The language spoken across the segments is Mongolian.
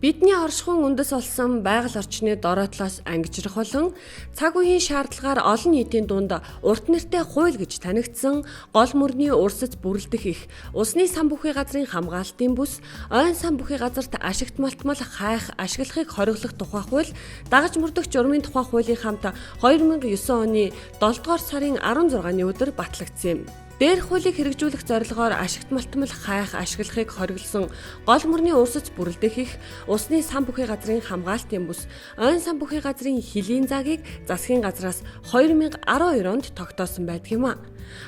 Бидний оршихуйн үндэс болсон байгаль орчны дороотлоос ангижрах болон цаг үеийн шаардлагаар олон нийтийн дунд урт нэртэй хууль гэж танигдсан гол мөрний урсаж бүрлдэх их усны сан бүхий газрын хамгаалтын бүс ойн сан бүхий газарт ашигт малтмал хайх ашиглахыг хориглох тухай хууль дагаж мөрдөх журмын тухай хуулийн хамт 2009 оны 7 дугаар сарын 16-ны өдөр батлагдсан юм. Дээрх хуулийг хэрэгжүүлэх зорилгоор ашигт малтмал хайх ашиглахыг хориглосон гол мөрний урсаж бүрлдэх их усны сан бүхий газрын хамгаалтын бүс ойн сан бүхий газрын хөлийн заагийг засгийн газраас 2012 онд тогтоосон байдаг юм а.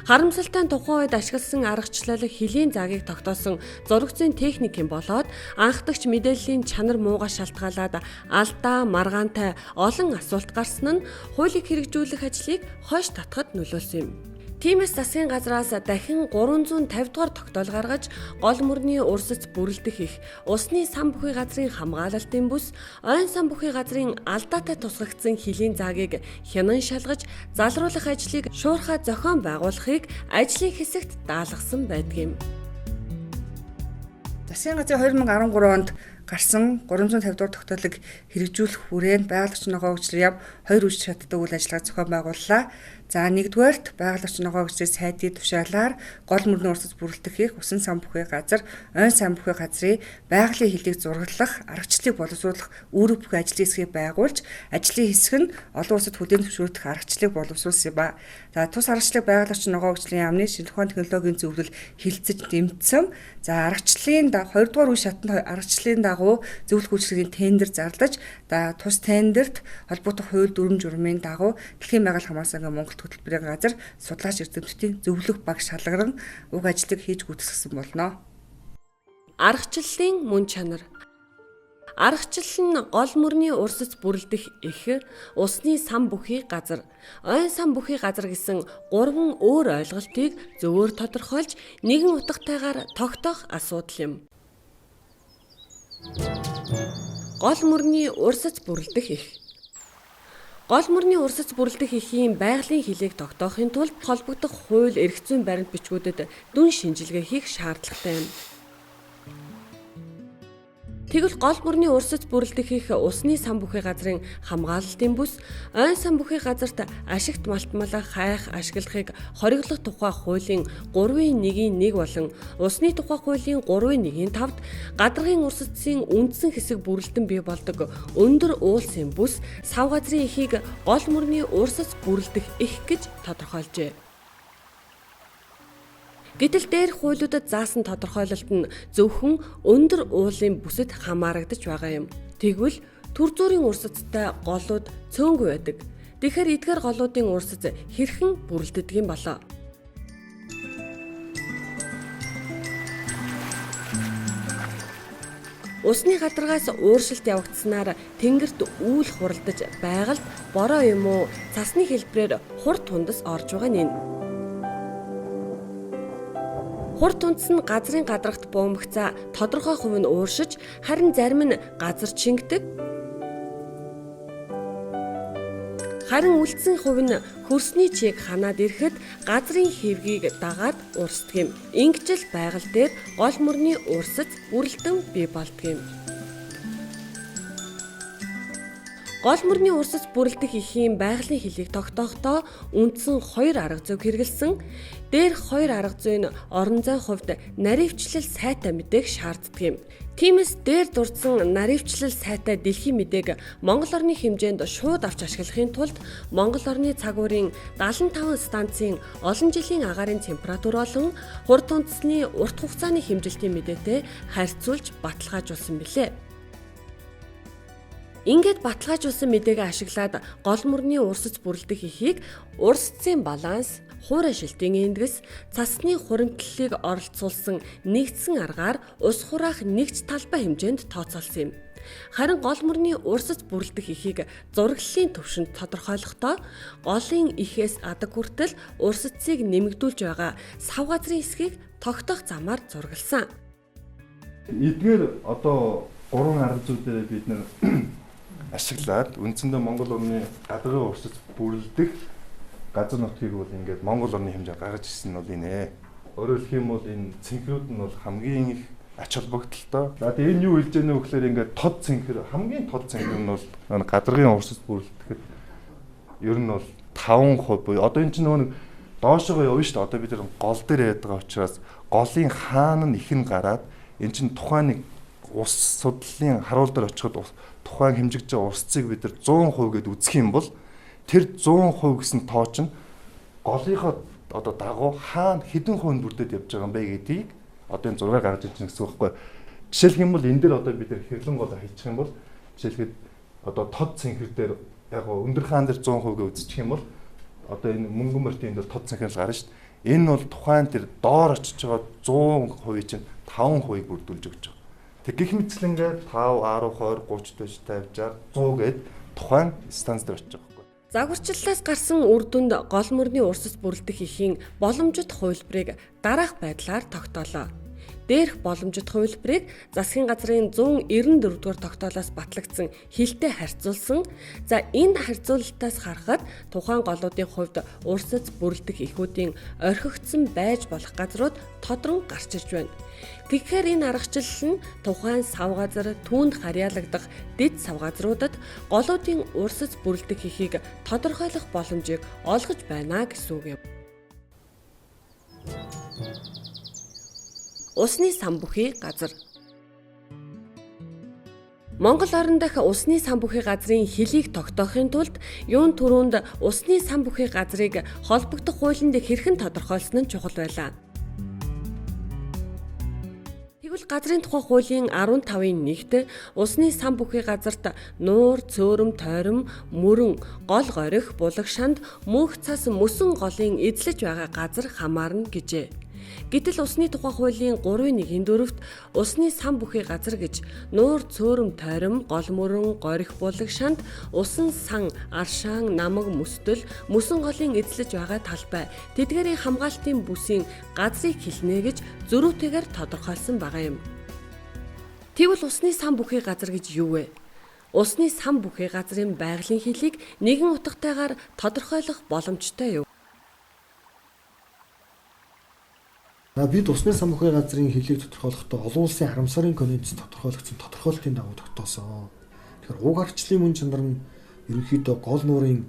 Харамсалтай нь тухайн үед ашигласан аргачлал хөлийн заагийг тогтоосон зураг зүйн техникийн болоод анхдагч мэдээллийн чанар муугаас шалтгаалаад алдаа, маргаантай олон асуулт гарсан нь хуулийг хэрэгжүүлэх ажлыг хойш татахад нөлөөлсөн юм. Тиймээс засгийн газраас дахин 350 дугаар тогтоол гаргаж гол мөрний урсаж бүрлдэх их усны сан бүхий газрын хамгаалалтын бүс ойн сан бүхий газрын алдаатай тусгагдсан хөлийн заагийг хянан шалгаж залруулах ажлыг шуурхай зохион байгуулахыг ажлын хэсэгт даалгасан байдаг юм. Засгийн газрын 2013 онд гарсан 350 дугаар тогтоолыг хэрэгжүүлэх хүрээнд байгаль орчны хөгжлийн яв 2 үйл шатдаг үйл ажиллагаа зохион байгууллаа. За нэгдүгээрт байгаль орчны хөгжлийн сайдын тушаалаар гол мөрний урсаж бүрлдэх их усан сан бүхий газар, ойн сан бүхий газрын байгалийн хөлийг зурглах, аргачлалыг боловсруулах үүрэг бүхий ажлын хэсгийг байгуулж, ажлын хэсэг нь олон улсад хүлээн зөвшөөрөх аргачлалыг боловсруулсан юм ба. За тус аргачлалыг байгаль орчны хөгжлийн яамны шинжлэх ухааны технологийн зөвлөл хилцэж дэмжсэн. За аргачлалын 2 дугаар үе шатанд аргачлалын дагуу зөвлөх үйлчлэгийн тендер зарлаж, тус тендерт холбоотой хууль дүрм журмын дагуу Дэлхийн байгаль хамгаалсан сангийн Монголд хөтөлбөрийн газар судлаач эрдэмтдийн зөвлөх баг шалгаран уг ажлыг хийж гүйцэтгэсэн болно. Аргачлалын мөн чанар. Аргачлал нь гол мөрний урсаж бүрлдэх их усны сан бүхий газар, ойн сан бүхий газар гэсэн 3 өөр ойлголтыг зөвөөр тодорхойлж нэгэн утгатайгаар тогтоох асуудал юм. Гол мөрний урсаж бүрлдэх их. Гол мөрний урсаж бүрлдэх эхийн байгалийн хөлийг тогтоохын тулд холбогдох хууль эрх зүйн баримт бичгүүдэд дүн шинжилгээ хийх шаардлагатай юм. Тэгвэл гол мөрний урсаж бүрлдэх их усны сан бүхий газрын хамгаалалтын бүс ойн сан бүхий газарт ашигт малтмал хайх ашиглахыг хориглох тухай хуулийн 3.1-1 болон усны тухай хуулийн 3.1-5-д гадаргын урсацын үндсэн хэсэг бүрлдэн бий болдог өндөр уулсын бүс сав газрын эхийг гол мөрний урсаж бүрлдэх их гэж тодорхойлжээ. Гэтэл дээрх хуулиудад заасан тодорхойлолт нь зөвхөн өндөр уулын бүсэд хамаарагдаж байгаа юм. Тэгвэл түр зүрийн урсацтай голууд цөөнгүй байдаг. Тэгэхээр эдгээр голуудын урсац хэрхэн бүрлддэг юм болоо? Усны гадаргаас ууршилт явагдсанаар тэнгэрт үүл хуралдаж байгальд бороо юм уу цасны хэлбэрээр хур тундас орж байгаа нь. Хур тундас нь газрын гадаргт буумагцаа тодорхой хувь нь ууршиж, харин зарим нь газар чингдэг. Харин үлдсэн хувь нь хөрсний чийг ханаад ирэхэд газрын хэвгийг дагаад уурсдаг юм. Ингэж л байгаль дээр гол мөрний урсаж бүрлдэн бий болдог юм. Гол мөрний урсаж бүрлдэх эхийн байгалийн хөлийг тогтоохдоо үндсэн 2 арга зүйг хэрэгэлсэн. Дээрх 2 арга зүй нь орон зайн хувьд наривчлал сайтай мэдээг шаарддаг юм. Тиймээс дээр дурдсан наривчлал сайтай дэлхийн мэдээг Монгол орны хэмжээнд шууд авч ашиглахын тулд Монгол орны цаг уурын 75 станцын олон жилийн агаарын температур болон хур тундасны урт хугацааны хэмжилтийн мэдээтэй харьцуулж баталгаажуулсан билээ. Ингээд баталгаажуулсан мэдээгээ ашиглаад гол мөрний урсаж бүрлдэх эхийг урсцын баланс, хуурай шилтийн эндгэс, цасны хуримтлалыг оролцуулсан нэгдсэн аргаар ус хураах нэгж талбай хэмжээнд тооцоолсон юм. Харин гол мөрний урсаж бүрлдэх эхийг зураглалын төвшөнд тодорхойлохдоо голын ихээс адаг хүртэл урсацыг нэмэгдүүлж байгаа сав газрын хэсгийг тогтоох замаар зургалсан. Эдгээр одоо гурван арга зүйдээ бид нэр ашиглаад үндсэндээ Монгол орны гадрын урсаж бүрэлдэх газар нутгийг бол ингээд Монгол орны хэмжээнд гаргаж ирсэн нь бол энэ. Өөрөөр хэлэх юм бол энэ цэнхрүүд нь бол хамгийн их ач холбогдолтой. За тэгээ энэ юу хэлж яах вэ гэхээр ингээд тод цэнхэр хамгийн тод цэнхэр нь бол гадрын урсаж бүрэлдэхэд ер нь бол 5% буюу одоо энэ чинь нөгөө доошоо явна шүү дээ. Одоо бид нар гол дээр яриад байгаа учраас голын хаана нь их нь гараад эн чинь тухайн нэг ус судлалын харуул дээр очиход тухайн хэмжигдэж байгаа усцыг бид нар 100% гэд үзэх юм бол тэр 100% гэсэн тоо чинь голынхоо одоо дагуу хаана хэдэн хувинд бүрдээд явж байгаа юм бэ гэдгийг одоо энэ зургаар гаргаж ирж байгаа гэсэн үг байхгүй. Жишээлх юм бол энэ дээр одоо бид нар хэрлэн гол хийчих юм бол жишээлхэд одоо тод цэнхэр дээр яг өндөр хаан дээр 100% гэ үзчих юм бол одоо энэ мөнгөн мөртийн дээр тод цэнхэр гарна шүү дээ. Энэ бол тухайн тэр доор очиж байгаа 100% чинь 5%-ийг бүрдүүлж өгч байгаа. Тэг гих мэтчлэнгээ 5, 10, 20, 30, 40, 50, 60, 100 гээд тухайн станц дээр очиж байгаа байхгүй. Загварчлалаас гарсан үр дүнд гол мөрний урсаж бүрэлдэх эхийн боломжит хувилбарыг дараах байдлаар тогтоолоо. Дээрх боломжит хувилбарыг засгийн газрын 194 дугаар тогтоолоос батлагдсан хилтэй харьцуулсан. За энэ харьцуулалтаас харахад тухайн голуудын хувьд урсаж бүрэлдэх эхүүдийн орхигдсон байж болох газрууд тодрон гарч ирж байна. Тэгэхээр энэ аргачлал нь тухайн сав газар түүнд харьяалагдах дэд сав газруудад голуудын урсаж бүрэлдэх эхийг тодорхойлох боломжийг олгож байна гэсэн үг юм. Усны сан бүхий газар. Монгол орон дахь усны сан бүхий газрын хөлийг тогтоохын тулд юун түрүүнд усны сан бүхий газрыг холбогдох хуулинд хэрхэн тодорхойлсон нь чухал байлаа. Тэгвэл газрын тухай хуулийн 15-ын 1-т усны сан бүхий газарт нуур, цөөрөм, тойром, мөрөн, гол горих, булаг шанд, мөнх цас, мөсөн голын эзлэж байгаа газар хамаарна гэжээ. Гэтэл усны тухай хуулийн 3.1-т усны сан бүхий газар гэж нуур, цөөрөм, тойром, гол мөрөн, горих, булаг шанд, усан сан, аршаан, намаг, мөстөл, мөсөн голын эзлэж байгаа талбай, тэдгээрийн хамгаалтын бүсийн газрыг хэлнэ гэж зөрүүтэйгээр тодорхойлсон байгаа юм. Тэгвэл усны сан бүхий газар гэж юу вэ? Усны сан бүхий газрын байгалийн хэлийг нэгэн утгатайгаар тодорхойлох боломжтой юу? Бид усны сан бүхий газрын хэлийг тодорхойлохдоо олон улсын харамсарын конвенцэд тодорхойлогдсон тодорхойлтын дагуу тогтоосон. Тэгэхээр уг арчлын мөн чанар нь ерөнхийдөө гол нуурын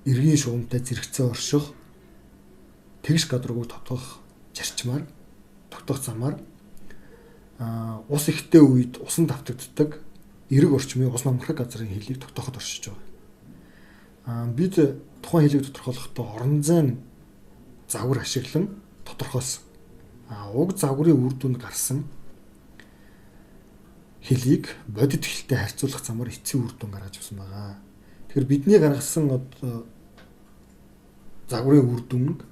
эргийн шугамтай зэрэгцээ орших, тэгш гадрууг тогтоох зарчмаар, тогтоох замаар ус ихтэй үед усан давтагддаг эрэг орчмын ус намхрах газрын хэлийг тогтооход оршиж байгаа. Бид тухайн хэлийг тодорхойлохдоо орон зайн загвар ашиглан тодорхойлсон. Уг загварын үр дүнд гарсан хэлийг бодит хэлтэй харьцуулах замаар эцсийн үр дүн гаргаж авсан байгаа. Тэгэхээр бидний гаргасан загварын үр дүнг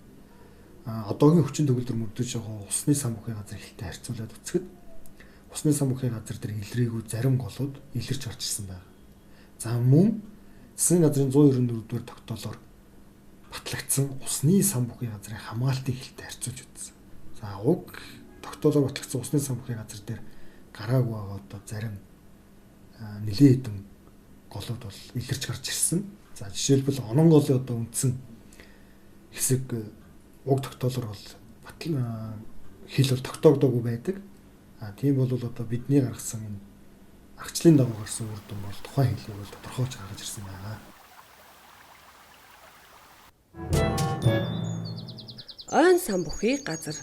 одоогийн хүчин төгөлдөр мөрдөж байгаа усны сан бүхий газар хэлтэй харьцуулаад үзэхэд усны сан бүхий газар дээр илрээгүй зарим голууд илэрч орж ирсэн байна. За мөн засгийн газрын 194 дугаар тогтоолоор батлагдсан усны сан бүхий газрын хамгаалтын хэлтэй харьцуулж үзсэн. За уг тогтоолоор батлагдсан усны сан бүхий газар дээр гараагүй байгаа одоо зарим нэлээд хэдэн голууд бол илэрч гарч ирсэн. За жишээлбэл онон голын одоо үндсэн хэсэг уг тогтоолоор бол хэл бол тогтоогдоогүй байдаг. Тийм бол одоо бидний гаргасан энэ аргачлалын дагуу гарсан үр дүн бол тухайн хэлийг бол тодорхойлж гаргаж ирсэн байна. Ойн сан бүхий газар.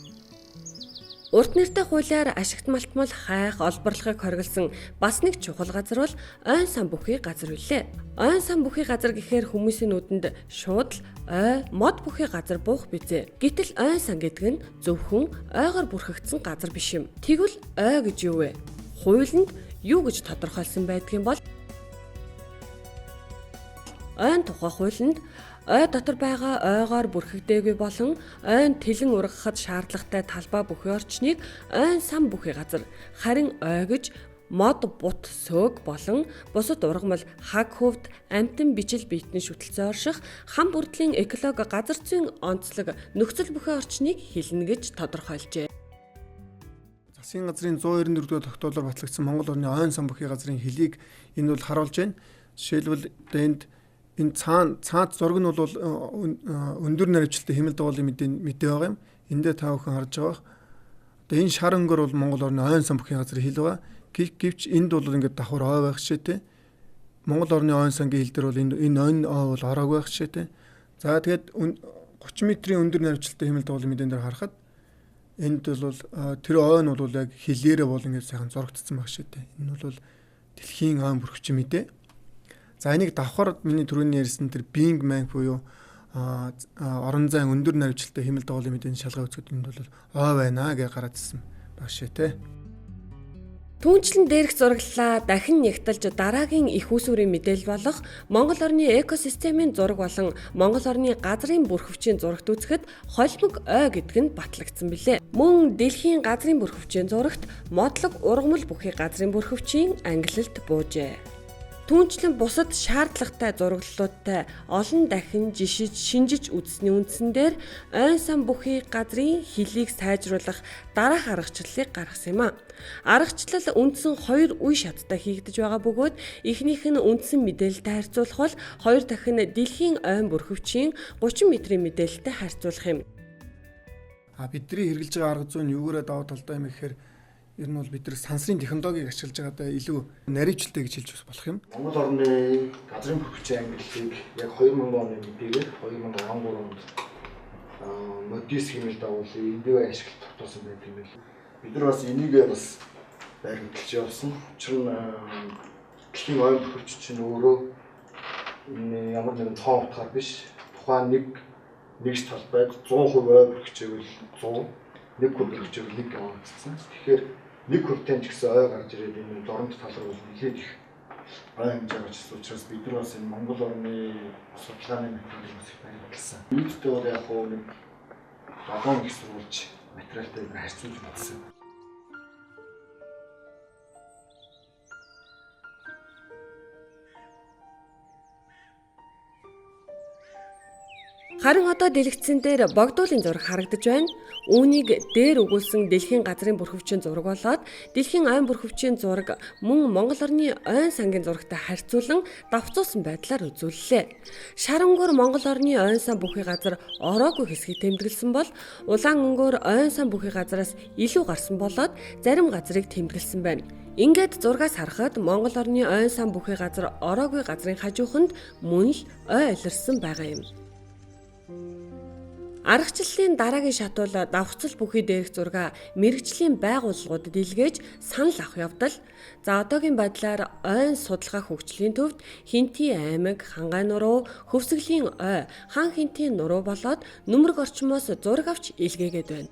Урт нэртэй хуулиар ашигт малтмал хайх, олборлохыг хориглосон бас нэг чухал газар бол ойн сан бүхий газар үлээ. Ойн сан бүхий газар гэхээр хүмүүсийн нүдэнд шууд ой, мод бүхий газар буух бизээ. Гэтэл ойн сан гэдэг нь зөвхөн ойгоор бүрхэгдсэн газар биш юм. Тэгвэл ой гэж юу вэ? Хуулинд юу гэж тодорхойлсон байдгийн бол ойн тухай хуулинд ой дотор байгаа ойгоор бүрхэгдээгүй болон ойн тэлэн ургахад шаардлагатай талбай бүхий орчныг ойн сан бүхий газар, харин ой гэж мод, бут, сөг болон бусад ургамал, хаг хөвд, амтан бичил биетний шүтэлцээ орших хам бүрдлийн экологи газар зүйн онцлог нөхцөл бүхий орчныг хэлнэ гэж тодорхойлжээ. Засгийн газрын 194-р тогтоолоор батлагдсан Монгол орны ойн сан бүхий газрын хөлийг энэ бол харуулж байна. Жишээлбэл энд энэ цаад зураг нь бол өндөр наривчлалтай хэмэл дагуулын мэдээ байгаа юм. Эндээ та бүхэн харж байгаа. Одоо энэ шар өнгөр бол Монгол орны ойн сан бүхий газрын хил байгаа. Гэвч энд бол ингээд давхар ой байх жишээтэй. Монгол орны ойн сангийн хил дээр бол энэ ойн ой бол ороогүй байх жишээтэй. За тэгээд 30 метрийн өндөр наривчлалтай хэмэл дагуулын мэдэн дээр харахад энд бол тэр ой нь бол яг хилээрээ бол ингээд сайхан зурагдсан байх жишээтэй. Энэ бол дэлхийн ойн бүрхчин мэдээ. За энийг давхар миний түрүүний ярьсан тэр Bing Mang буюу орон зайн өндөр наривчлалтай хэмэл дагуулын мэдээний шалгаа үзэхэд энд бол ой байна гэж гараадсэн баг шээ. Түүнчлэн дээрх зураглалаа дахин нягталж дараагийн их усүрийн мэдээлэл болох Монгол орны экосистемийн зураг болон Монгол орны газрын бүрхөвчийн зурагт үзэхэд холимог ой гэдэг нь батлагдсан билээ. Мөн дэлхийн газрын бүрхөвчийн зурагт модлог ургамал бүхий газрын бүрхөвчийн ангилалд буужээ. Түүнчлэн бусад шаардлагатай зураглалуудтай олон дахин жишиж шинжиж үзсний үндсэн дээр ойн сан бүхий газрын хилийг сайжруулах дараах аргачлалыг гаргасан юм а. Аргачлал үндсэн 2 үе шаттай хийгдэж байгаа бөгөөд эхнийх нь үндсэн мэдээлэлтэй харьцуулах бол хоёр дахин дэлхийн ойн бүрхөвчийн 30 метрийн мэдээлэлтэй харьцуулах юм. Бидний хэрэгжилж байгаа арга зүйн юугаараа даваа талтай юм гэхээр ер нь бол бид нар сансрын технологиг ашиглаж байгаадаа илүү наривчлалтай гэж хэлж болох юм. Монгол орны газрын бүрхүүчийн ангиллыг яг 2000 оны мэдээгээр 2013 онд модис хэмээл дагуулын эндээ ашиглаж тогтоосон байдаг юм байна. Бид нар бас энийг бас байрлуулж явсан. Учир нь дэлхийн ойн бүрхүүч чинь өөрөө ямар нэгэн цоо утгаар биш. Тухайн нэгж талбайд 100% ой бүрхүүчэйг 100, нэг хүн бүрхүүчэйг 1 онцсон. Тэгэхээр нэг хүртэн ч гэсэн ой гарч ирээд энэ доромт тал руу нэлээд их ой хэмжээ гарч ирсэн учраас бид нар бас энэ Монгол орны судалгааны материалыг бас байрлуулсан. Нийтдээ бол яг хөө нэг 7 их сурвалж материалтай харьцуулж үзсэн. Харин одоо дэлгэцэн дээр богдуулын зураг харагдаж байна. Үүнийг дээр өгүүлсэн дэлхийн газрын бүрхөвчийн зураг болоод дэлхийн ойн бүрхөвчийн зураг мөн Монгол орны ойн сангийн зурагтай харьцуулан давцуулсан байдлаар үзүүллээ. Шар өнгөөр Монгол орны ойн сан бүхий газар ороогүй хэсгийг тэмдэглэсэн бол улаан өнгөөр ойн сан бүхий газараас илүү гарсан болоод зарим газрыг тэмдэглэсэн байна. Ингээд зургаас харахад Монгол орны ойн сан бүхий газар ороогүй газрын хажууханд мөн л ой илэрсэн байгаа юм. Аргачлалын дараагийн шат бол давхцал бүхий дээрх зураг мэрэгжлийн байгууллагуудад илгээж санал авах явдал. За одоогийн байдлаар ойн судалгаа хөгжлийн төвд Хинтийн аймаг, Хангай нуруу, Хөвсгөлийн ой, Хан Хинтийн нуруу болоод Нүмерг орчмоос зураг авч илгээгээд байна.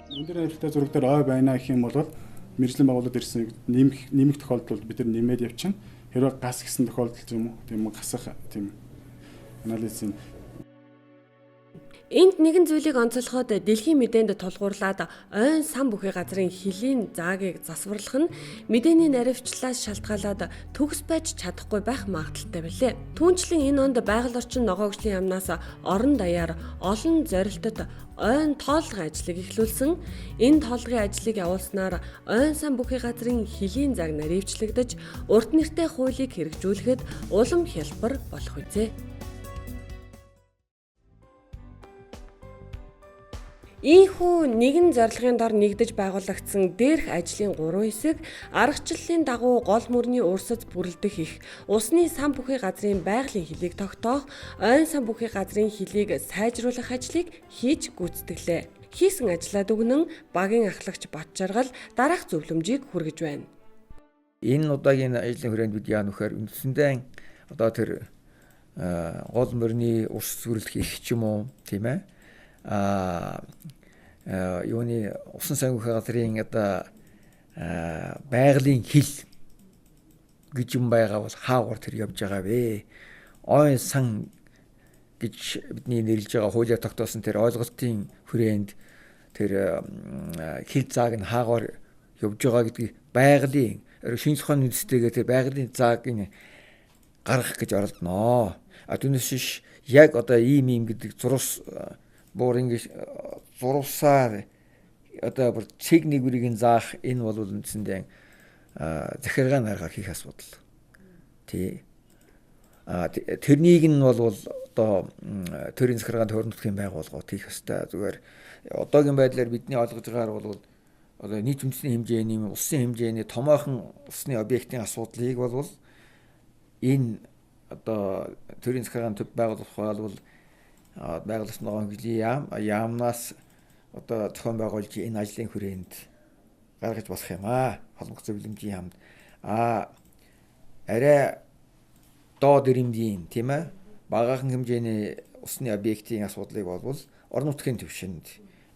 Өндөр наривчлалтай зураг дээр ой байна гэх юм бол мэрэгжлийн байгууллагад ирсэн нэмэх тохиолдолд бид нар нэмээд явчихна. Хэрвээ гас гэсэн тохиолдол юм уу? Тийм гасах тийм анализын Энд нэгэн зүйлийг онцлоход дэлхийн мэдээнд тулгуурлаад ойн сан бүхий газрын хилийн заагийг засварлах нь мэдээний наривчлалаас шалтгаалаад төгс байж чадахгүй байх магадaltaй билээ. Түүнчлэн энэ онд байгаль орчин ногоогчлын яамнаас орон даяар олон зорилтод ойн тоолгын ажлыг эхлүүлсэн. Энэ тоолгын ажлыг явуулснаар ойн сан бүхий газрын хилийн зааг наривчлагдаж урт нэртэй хуулийг хэрэгжүүлэхэд улам хялбар болох үзье. Ийхүү нэгэн зорилгын дор нэгдэж байгуулагдсан дээрх ажлын 3 хэсэг аргачлалын дагуу гол мөрний урсаж бүрлдэх их усны сан бүхий газрын байгалийн хилийг тогтоох, ойн сан бүхий газрын хилийг сайжруулах ажлыг хийж гүйцэтгэлээ. Хийсэн ажлаа дүгнэн багийн ахлагч Батжаргал дараах зөвлөмжийг хүргэж байна. Энэ удаагийн ажлын хүрээнд бид яа нөхөр үндсэндээ одоо тэр гол мөрний урс сүрлэх их ч юм уу тийм ээ юуны усан сан бүхий газрын одоо байгалийн хил гэж юм байгаа бол хаагур тэр явж байгаа вэ? Ойн сан гэж бидний нэрлэж байгаа хуулиар тогтоосон тэр ойлголтын хүрээнд тэр хил зааг нь хаагур явж байгаа гэдгийг байгалийн шинэ зохион үндэстэйгээ тэр байгалийн зааг нь гаргах гэж оролдоно. Түүнээс яг одоо ийм гэдэг зурус буур ингэж зурвсаар одоо бүр цэг нэгүрийг заах энэ бол үндсэндээ захиргааны аргаар хийх асуудал. Тий. Тэрнийг нь бол одоо төрийн захиргаанд хоригдох юм байгууллагууд хийх ёстой. Зүгээр одоогийн байдлаар бидний ойлгож байгаагаар бол одоо нийт үндэсний хэмжээний улсын хэмжээний томоохон усны объектын асуудлыг бол энэ одоо төрийн захиргааны төв байгуулах бол байгууллагын ногоон хөгжлийн яамнаас одоо зохион байгуулж энэ ажлын хүрээнд гаргаж болох юм аа. Холбогд зөвлөмжийн яамд арай доод ирэмдийн тийм ээ багахан хэмжээний усны объектын асуудлыг бол орон нутгийн түвшинд,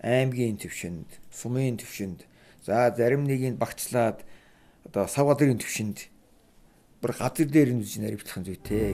аймгийн түвшинд, сумын түвшинд за зарим нэгийг багцлаад одоо сав газрын түвшинд бүр газар дээр нь үзэж наривчлах зүйтэй.